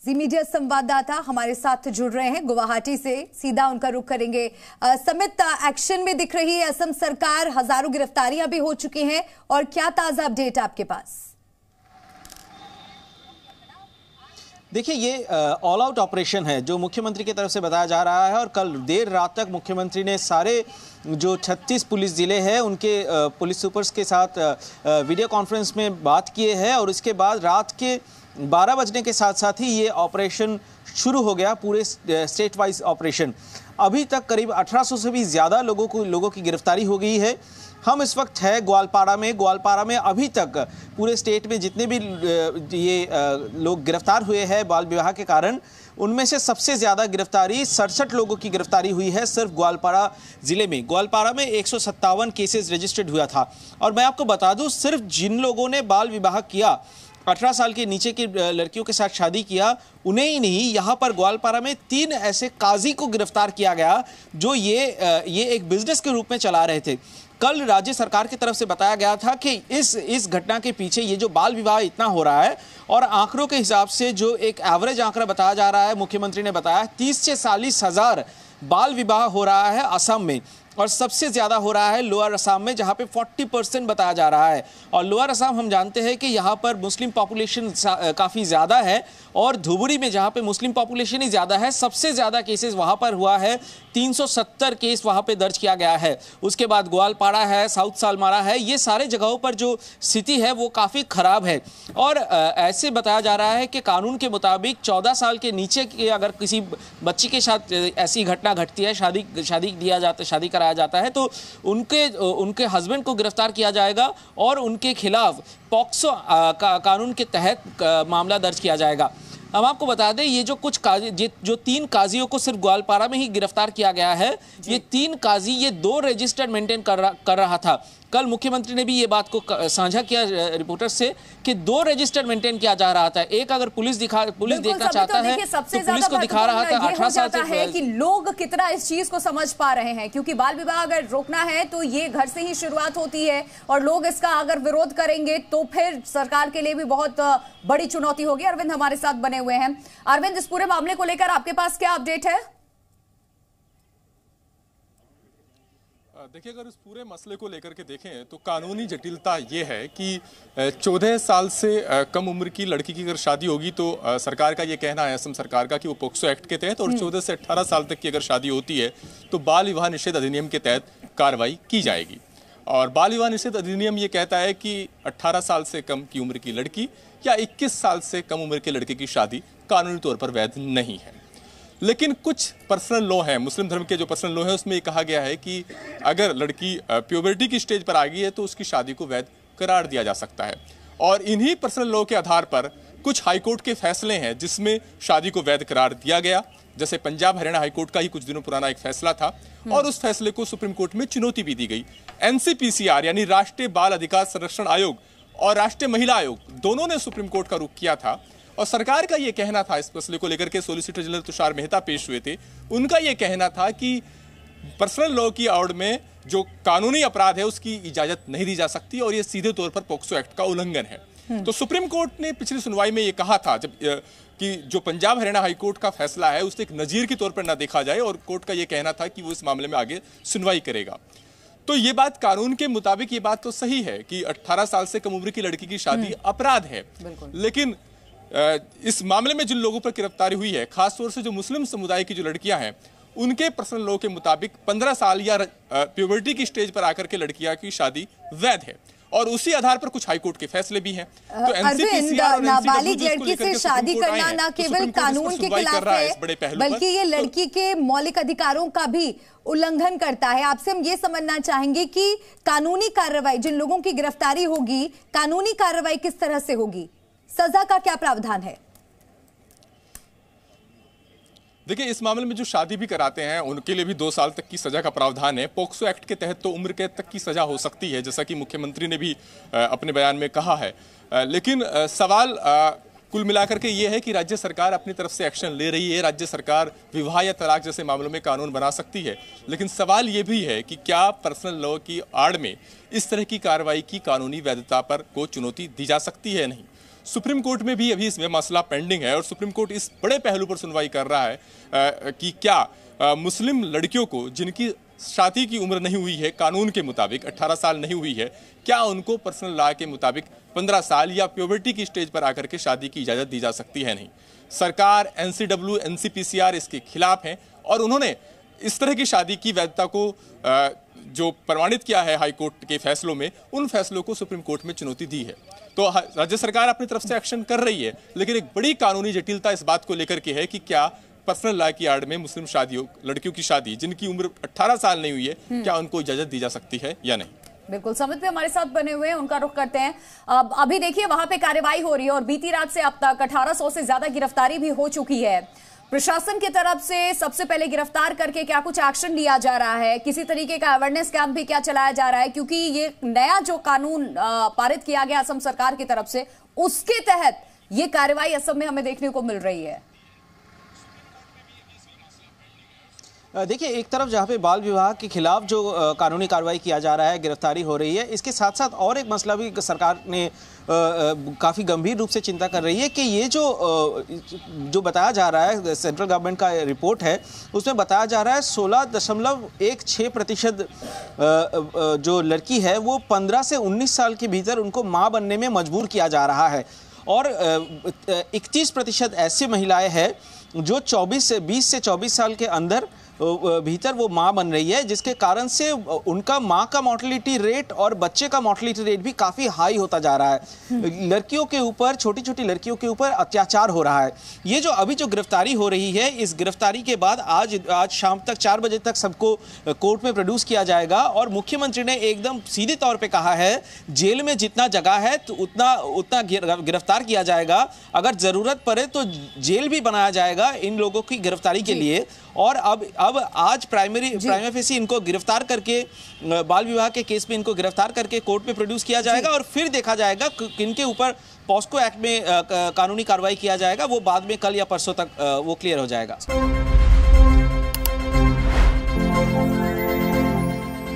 जी media संवाददाता हमारे साथ जुड़ रहे हैं गुवाहाटी से, सीधा उनका रुख करेंगे। समित, एक्शन में दिख रही है असम सरकार, हजारों गिरफ्तारियां भी हो चुकी हैं, और क्या ताजा अपडेट आपके पास? देखिए, ये ऑल आउट ऑपरेशन है जो मुख्यमंत्री की तरफ से बताया जा रहा है, और कल देर रात तक मुख्यमंत्री ने सारे जो 36 पुलिस ज़िले हैं उनके पुलिस सुपर्स के साथ वीडियो कॉन्फ्रेंस में बात किए हैं, और इसके बाद रात के 12 बजने के साथ साथ ही ये ऑपरेशन शुरू हो गया, पूरे स्टेट वाइज ऑपरेशन। अभी तक करीब 1800 से भी ज़्यादा लोगों की गिरफ्तारी हो गई है। हम इस वक्त है ग्वालपारा में अभी तक पूरे स्टेट में जितने भी ये लोग गिरफ्तार हुए हैं बाल विवाह के कारण, उनमें से सबसे ज़्यादा गिरफ्तारी 67 लोगों की गिरफ्तारी हुई है सिर्फ ग्वालपारा ज़िले में। ग्वालपारा में 157 केसेस रजिस्टर्ड हुआ था। और मैं आपको बता दूं, सिर्फ जिन लोगों ने बाल विवाह किया, 18 साल के नीचे की लड़कियों के साथ शादी किया, उन्हें ही नहीं, यहाँ पर ग्वालपारा में 3 ऐसे काजी को गिरफ्तार किया गया जो ये एक बिजनेस के रूप में चला रहे थे। कल राज्य सरकार की तरफ से बताया गया था कि इस घटना के पीछे ये जो बाल विवाह इतना हो रहा है, और आंकड़ों के हिसाब से जो एक एवरेज आंकड़ा बताया जा रहा है, मुख्यमंत्री ने बताया 30 से 40 हज़ार बाल विवाह हो रहा है असम में, और सबसे ज़्यादा हो रहा है लोअर असम में, जहाँ पे 40% बताया जा रहा है। और लोअर असम हम जानते हैं कि यहाँ पर मुस्लिम पॉपुलेशन काफ़ी ज़्यादा है, और धुबरी में जहाँ पे मुस्लिम पॉपुलेशन ही ज़्यादा है, सबसे ज़्यादा केसेस वहाँ पर हुआ है, 370 केस वहाँ पे दर्ज किया गया है। उसके बाद ग्वालपाड़ा है, साउथ सालमारा है, ये सारे जगहों पर जो स्थिति है वो काफ़ी ख़राब है। और ऐसे बताया जा रहा है कि कानून के मुताबिक 14 साल के नीचे के अगर किसी बच्ची के साथ ऐसी घटना घटती है, शादी कराया जाता है, तो उनके हस्बैंड को गिरफ्तार किया जाएगा और उनके खिलाफ पॉक्सो कानून के तहत मामला दर्ज किया जाएगा। हम आपको बता दें, ये जो 3 काजियों को सिर्फ ग्वालपारा में ही गिरफ्तार किया गया है, ये 3 काजी ये 2 रजिस्टर्ड मेंटेन कर रहा था। कल मुख्यमंत्री ने भी ये बात को साझा किया रिपोर्टर से कि 2 रजिस्टर्ड मेंटेन किया जा रहा था। एक अगर पुलिस देखना चाहता है तो पुलिस को दिखा रहा था 18 साल से है कि लोग कितना इस चीज को समझ पा रहे हैं, क्योंकि बाल विवाह अगर रोकना है तो ये घर से ही शुरुआत होती है, और लोग इसका अगर विरोध करेंगे तो फिर सरकार के लिए भी बहुत बड़ी चुनौती होगी। अरविंद हमारे साथ बने हुए हैं। अरविंद, इस पूरे मामले को लेकर आपके पास क्या अपडेट है? देखिए, अगर इस पूरे मसले को लेकर के देखें तो कानूनी जटिलता ये है कि 14 साल से कम उम्र की लड़की की अगर शादी होगी तो सरकार का ये कहना है, असम सरकार का, कि वो पोक्सो एक्ट के तहत, और 14 से 18 साल तक की अगर शादी होती है तो बाल विवाह निषेध अधिनियम के तहत कार्रवाई की जाएगी। और बाल विवाह निषेध अधिनियम ये कहता है कि 18 साल से कम की उम्र की लड़की या 21 साल से कम उम्र के लड़के की शादी कानूनी तौर पर वैध नहीं है। लेकिन कुछ पर्सनल लॉ है, मुस्लिम धर्म के जो पर्सनल लॉ है, उसमें ये कहा गया है कि अगर लड़की प्यूबर्टी की स्टेज पर आ गई है तो उसकी शादी को वैध करार दिया जा सकता है। और इन्हीं पर्सनल लॉ के आधार पर कुछ हाईकोर्ट के फैसले हैं जिसमें शादी को वैध करार दिया गया। जैसे पंजाब हरियाणा हाईकोर्ट का ही कुछ दिनों पुराना एक फैसला था, और उस फैसले को सुप्रीम कोर्ट में चुनौती भी दी गई। NCPCR यानी राष्ट्रीय बाल अधिकार संरक्षण आयोग और राष्ट्रीय महिला आयोग दोनों ने सुप्रीम कोर्ट का रुख किया था, और सरकार का यह कहना था इस मसले को लेकर के, सॉलिसिटर जनरल तुषार मेहता पेश हुए थे, उनका यह कहना था कि पर्सनल लॉ की आड़ में जो कानूनी अपराध है उसकी इजाजत नहीं दी जा सकती, और यह सीधे तौर पर पोक्सो एक्ट का उल्लंघन है। तो सुप्रीम कोर्ट ने पिछली सुनवाई में यह कहा था कि जो पंजाब हरियाणा हाईकोर्ट का फैसला है उसे एक नजीर के तौर पर ना देखा जाए, और कोर्ट का यह कहना था कि वो इस मामले में आगे सुनवाई करेगा। तो ये बात कानून के मुताबिक ये बात तो सही है कि 18 साल से कम उम्र की लड़की की शादी अपराध है, लेकिन इस मामले में जिन लोगों पर गिरफ्तारी हुई है, खासतौर से जो मुस्लिम समुदाय की जो लड़कियां हैं, उनके पर्सनल लॉ के मुताबिक 15 साल या प्यूबर्टी की स्टेज पर आकर के लड़कियां की शादी वैध है, और उसी आधार पर कुछ हाईकोर्ट के फैसले भी हैं। तो नाबालिग लड़की से शादी करना न केवल कानून के खिलाफ है, बल्कि ये लड़की के मौलिक अधिकारों का भी उल्लंघन करता है। आपसे हम ये समझना चाहेंगे कि कानूनी कार्रवाई, जिन लोगों की गिरफ्तारी होगी, कानूनी कार्रवाई किस तरह से होगी, सजा का क्या प्रावधान है? देखिए, इस मामले में जो शादी भी कराते हैं उनके लिए भी 2 साल तक की सजा का प्रावधान है। पोक्सो एक्ट के तहत तो उम्र कैद तक की सजा हो सकती है, जैसा कि मुख्यमंत्री ने भी अपने बयान में कहा है। लेकिन सवाल कुल मिलाकर के ये है कि राज्य सरकार अपनी तरफ से एक्शन ले रही है। राज्य सरकार विवाह या तलाक जैसे मामलों में कानून बना सकती है, लेकिन सवाल ये भी है कि क्या पर्सनल लॉ की आड़ में इस तरह की कार्रवाई की कानूनी वैधता पर को चुनौती दी जा सकती है? नहीं। सुप्रीम कोर्ट में भी अभी इसमें मसला पेंडिंग है और सुप्रीम कोर्ट इस बड़े पहलू पर सुनवाई कर रहा है कि क्या मुस्लिम लड़कियों को जिनकी शादी की उम्र नहीं हुई है कानून के मुताबिक 18 साल नहीं हुई है, क्या उनको पर्सनल लॉ के मुताबिक 15 साल या प्यूबर्टी की स्टेज पर आकर के शादी की इजाजत दी जा सकती है? नहीं। सरकार, एनसीडब्ल्यू, एनसीपीसीआर इसके खिलाफ हैं और उन्होंने इस तरह की शादी की वैधता को जो प्रमाणित किया है हाईकोर्ट के फैसलों में, उन फैसलों को सुप्रीम कोर्ट में चुनौती दी है। तो राज्य सरकार अपनी तरफ से एक्शन कर रही है, लेकिन एक बड़ी कानूनी जटिलता इस बात को लेकर के है कि क्या पर्सनल लॉ की आड़ में मुस्लिम शादियों, लड़कियों की शादी जिनकी उम्र 18 साल नहीं हुई है, क्या उनको इजाजत दी जा सकती है या नहीं? बिल्कुल, समित पे हमारे साथ बने हुए हैं, उनका रुख करते हैं। अभी देखिए वहां पे कार्रवाई हो रही है और बीती रात से अब तक 1800 से ज्यादा गिरफ्तारी भी हो चुकी है। प्रशासन की तरफ से सबसे पहले गिरफ्तार करके क्या कुछ एक्शन लिया जा रहा है? किसी तरीके का अवेयरनेस कैंप भी क्या चलाया जा रहा है? क्योंकि ये नया जो कानून पारित किया गया असम सरकार की तरफ से, उसके तहत ये कार्रवाई असम में हमें देखने को मिल रही है। देखिए, एक तरफ जहाँ पे बाल विवाह के खिलाफ जो कानूनी कार्रवाई किया जा रहा है, गिरफ्तारी हो रही है, इसके साथ साथ और एक मसला भी सरकार ने काफ़ी गंभीर रूप से चिंता कर रही है कि ये जो बताया जा रहा है, सेंट्रल गवर्नमेंट का रिपोर्ट है, उसमें बताया जा रहा है 16.16% जो लड़की है वो 15 से 19 साल के भीतर उनको माँ बनने में मजबूर किया जा रहा है और 21% ऐसी महिलाएं हैं जो 20 से 24 साल के अंदर भीतर वो माँ बन रही है, जिसके कारण से उनका माँ का मॉर्टलिटी रेट और बच्चे का मॉर्टलिटी रेट भी काफ़ी हाई होता जा रहा है। लड़कियों के ऊपर, छोटी छोटी लड़कियों के ऊपर अत्याचार हो रहा है। ये जो अभी जो गिरफ्तारी हो रही है, इस गिरफ्तारी के बाद आज शाम तक 4 बजे तक सबको कोर्ट में प्रोड्यूस किया जाएगा और मुख्यमंत्री ने एकदम सीधे तौर पर कहा है जेल में जितना जगह है तो उतना गिरफ्तार किया जाएगा, अगर ज़रूरत पड़े तो जेल भी बनाया जाएगा इन लोगों की गिरफ्तारी के लिए। और अब आज प्राइमरी फेसी इनको गिरफ्तार करके, बाल विवाह के केस में इनको गिरफ्तार करके कोर्ट में प्रोड्यूस किया जाएगा और फिर देखा जाएगा किनके ऊपर पॉस्को एक्ट में कानूनी कार्रवाई किया जाएगा। वो बाद में कल या परसों तक वो क्लियर हो जाएगा।